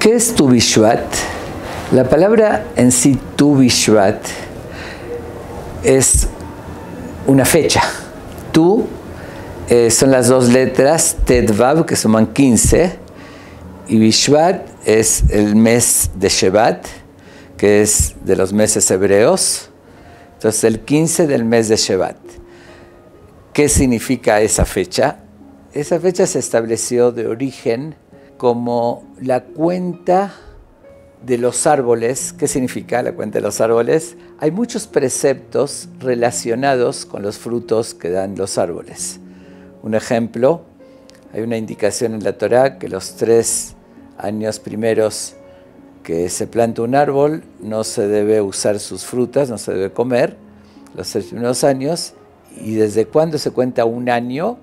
¿Qué es Tu Bishvat? La palabra en sí, Tu Bishvat, es una fecha. Tu son las dos letras, Tet Vav, que suman 15, y Bishvat es el mes de Shevat, que es de los meses hebreos. Entonces, el 15 del mes de Shevat. ¿Qué significa esa fecha? Esa fecha se estableció de origen como la cuenta de los árboles. ¿Qué significa la cuenta de los árboles? Hay muchos preceptos relacionados con los frutos que dan los árboles. Un ejemplo, hay una indicación en la Torá que los 3 años primeros que se planta un árbol no se debe usar sus frutas, no se debe comer los 3 primeros años. ¿Y desde cuándo se cuenta un año?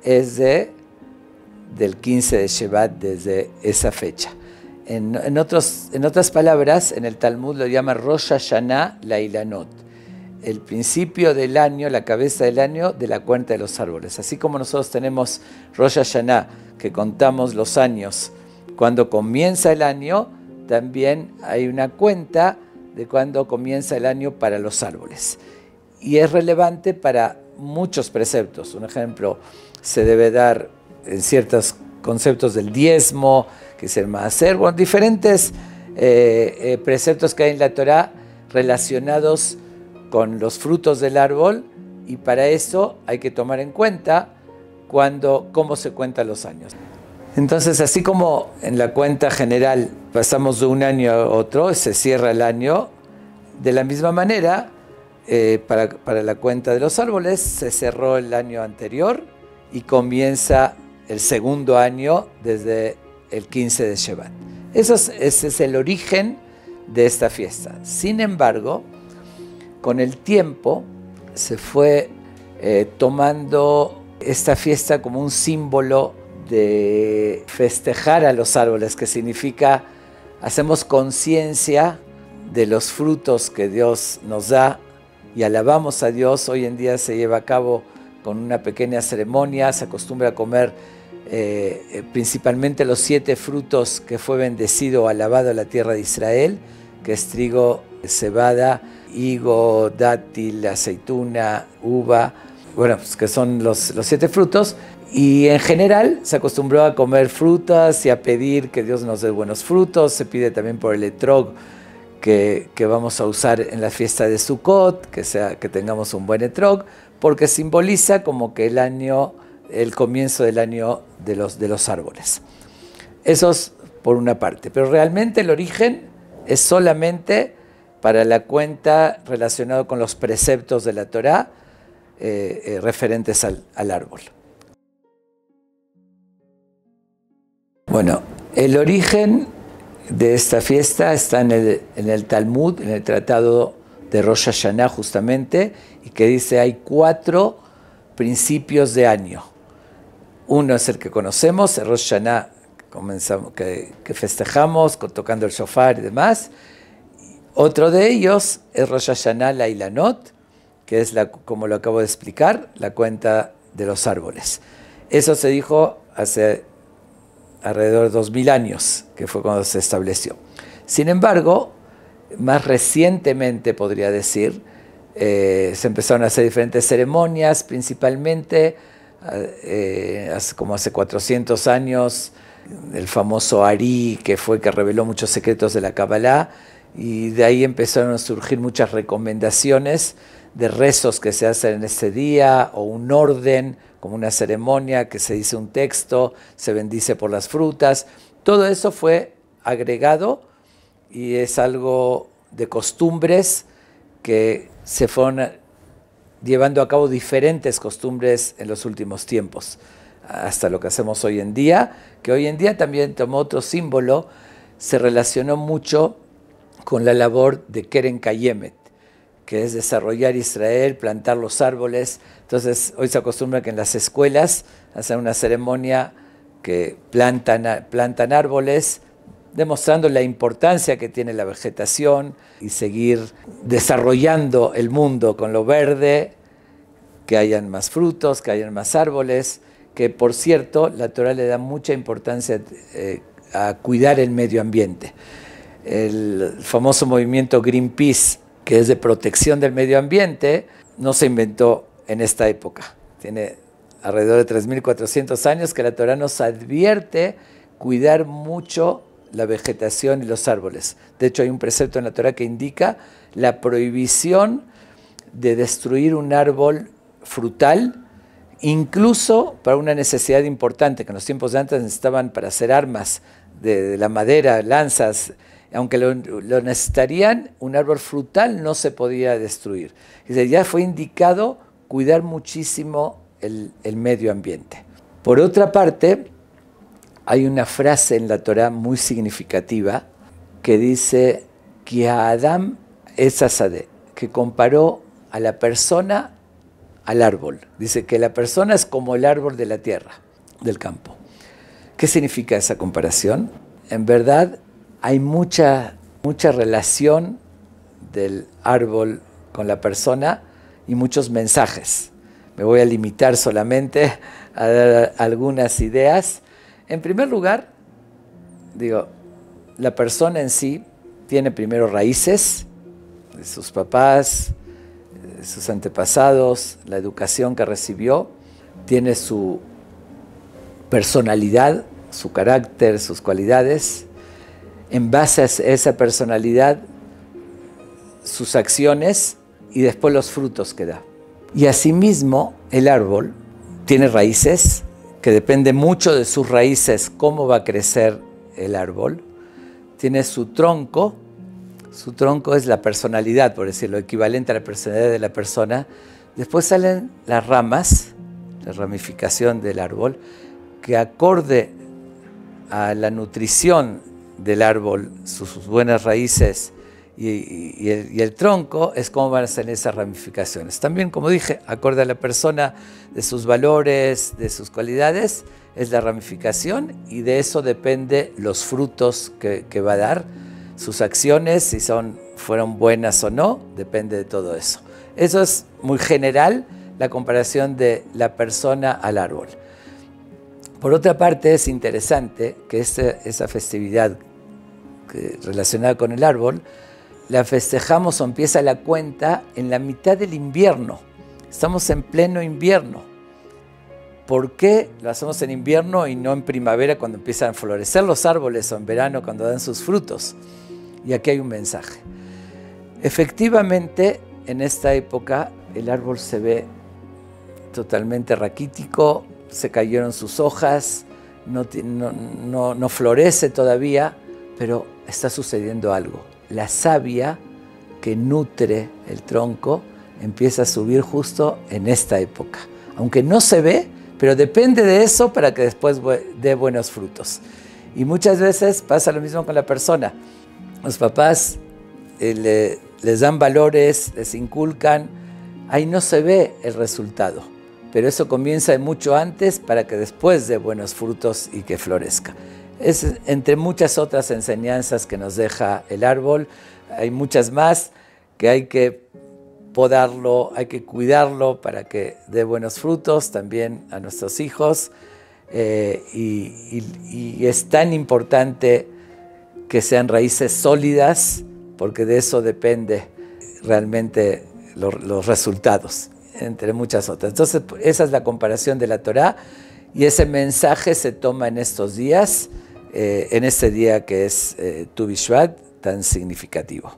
Es del 15 de Shevat, desde esa fecha. En otras palabras, en el Talmud lo llama Rosh Hashanah Lailanot, el principio del año, la cabeza del año de la cuenta de los árboles. Así como nosotros tenemos Rosh Hashanah, que contamos los años cuando comienza el año, también hay una cuenta de cuando comienza el año para los árboles. Y es relevante para muchos preceptos. Un ejemplo, se debe dar en ciertos conceptos del diezmo, que es el maaser, bueno, diferentes preceptos que hay en la Torá relacionados con los frutos del árbol, y para eso hay que tomar en cuenta cómo se cuentan los años. Entonces, así como en la cuenta general pasamos de un año a otro, se cierra el año, de la misma manera, para la cuenta de los árboles se cerró el año anterior y comienza el segundo año desde el 15 de Shevat. Ese es el origen de esta fiesta. Sin embargo, con el tiempo se fue tomando esta fiesta como un símbolo de festejar a los árboles, que significa hacemos conciencia de los frutos que Dios nos da y alabamos a Dios. Hoy en día se lleva a cabo con una pequeña ceremonia, se acostumbra a comer principalmente los 7 frutos que fue bendecido o alabado a la tierra de Israel, que es trigo, cebada, higo, dátil, aceituna, uva, bueno, pues que son los 7 frutos. Y en general se acostumbró a comer frutas y a pedir que Dios nos dé buenos frutos. Se pide también por el etrog que vamos a usar en la fiesta de Sukkot, que tengamos un buen etrog, porque simboliza como que el comienzo del año de los árboles. Eso es por una parte, pero realmente el origen es solamente para la cuenta relacionado con los preceptos de la Torá referentes al árbol. Bueno, el origen de esta fiesta está en el Talmud, en el tratado de Rosh Hashanah justamente, y que dice hay 4 principios de año. Uno es el que conocemos, el Rosh Hashanah, que festejamos tocando el shofar y demás. Otro de ellos es Rosh Hashanah Lailanot, que es, como lo acabo de explicar, la cuenta de los árboles. Eso se dijo hace alrededor de 2000 años, que fue cuando se estableció. Sin embargo, más recientemente podría decir, se empezaron a hacer diferentes ceremonias, principalmente como hace 400 años, el famoso Ari, que reveló muchos secretos de la Kabbalah, y de ahí empezaron a surgir muchas recomendaciones de rezos que se hacen en ese día, o un orden, como una ceremonia que se dice un texto, se bendice por las frutas. Todo eso fue agregado y es algo de costumbres que se fueron llevando a cabo, diferentes costumbres en los últimos tiempos, hasta lo que hacemos hoy en día, que hoy en día también tomó otro símbolo, se relacionó mucho con la labor de Keren Kayemet, que es desarrollar Israel, plantar los árboles. Entonces, hoy se acostumbra que en las escuelas hacen una ceremonia que plantan árboles, demostrando la importancia que tiene la vegetación y seguir desarrollando el mundo con lo verde, que hayan más frutos, que hayan más árboles, que por cierto, la Torá le da mucha importancia a cuidar el medio ambiente. El famoso movimiento Greenpeace, que es de protección del medio ambiente, no se inventó en esta época. Tiene alrededor de 3.400 años que la Torá nos advierte cuidar mucho la vegetación y los árboles. De hecho, hay un precepto en la Torá que indica la prohibición de destruir un árbol frutal, incluso para una necesidad importante, que en los tiempos de antes necesitaban para hacer armas de la madera, lanzas. Aunque lo necesitarían, un árbol frutal no se podía destruir. Ya fue indicado cuidar muchísimo el medio ambiente. Por otra parte, hay una frase en la Torá muy significativa que dice que a Adam es Asadeh, que comparó a la persona al árbol. Dice que la persona es como el árbol de la tierra, del campo. ¿Qué significa esa comparación? En verdad, hay mucha relación del árbol con la persona y muchos mensajes. Me voy a limitar solamente a dar algunas ideas. En primer lugar, la persona en sí tiene primero raíces de sus papás, de sus antepasados, la educación que recibió, tiene su personalidad, su carácter, sus cualidades. En base a esa personalidad, sus acciones y después los frutos que da. Y asimismo, el árbol tiene raíces, que depende mucho de sus raíces cómo va a crecer el árbol. Tiene su tronco es la personalidad, por decirlo, equivalente a la personalidad de la persona. Después salen las ramas, la ramificación del árbol, que acorde a la nutrición del árbol, sus buenas raíces y el tronco, es cómo van a ser esas ramificaciones. También, como dije, acorde a la persona, de sus valores, de sus cualidades, es la ramificación, y de eso depende los frutos que va a dar, sus acciones, si fueron buenas o no, depende de todo eso. Eso es muy general, la comparación de la persona al árbol. Por otra parte, es interesante que esa festividad relacionada con el árbol, la festejamos o empieza la cuenta en la mitad del invierno. Estamos en pleno invierno. ¿Por qué lo hacemos en invierno y no en primavera cuando empiezan a florecer los árboles, o en verano cuando dan sus frutos? Y aquí hay un mensaje. Efectivamente, en esta época el árbol se ve totalmente raquítico, se cayeron sus hojas, no florece todavía, pero está sucediendo algo. La savia que nutre el tronco empieza a subir justo en esta época. Aunque no se ve, pero depende de eso para que después dé buenos frutos. Y muchas veces pasa lo mismo con la persona. Los papás les dan valores, les inculcan, ahí no se ve el resultado. Pero eso comienza mucho antes para que después dé buenos frutos y que florezca. Es entre muchas otras enseñanzas que nos deja el árbol. Hay muchas más que hay que podarlo, hay que cuidarlo para que dé buenos frutos también a nuestros hijos. Y es tan importante que sean raíces sólidas, porque de eso depende realmente los resultados, entre muchas otras. Entonces, esa es la comparación de la Torá, y ese mensaje se toma en estos días, en este día que es Tu Bishvat, tan significativo.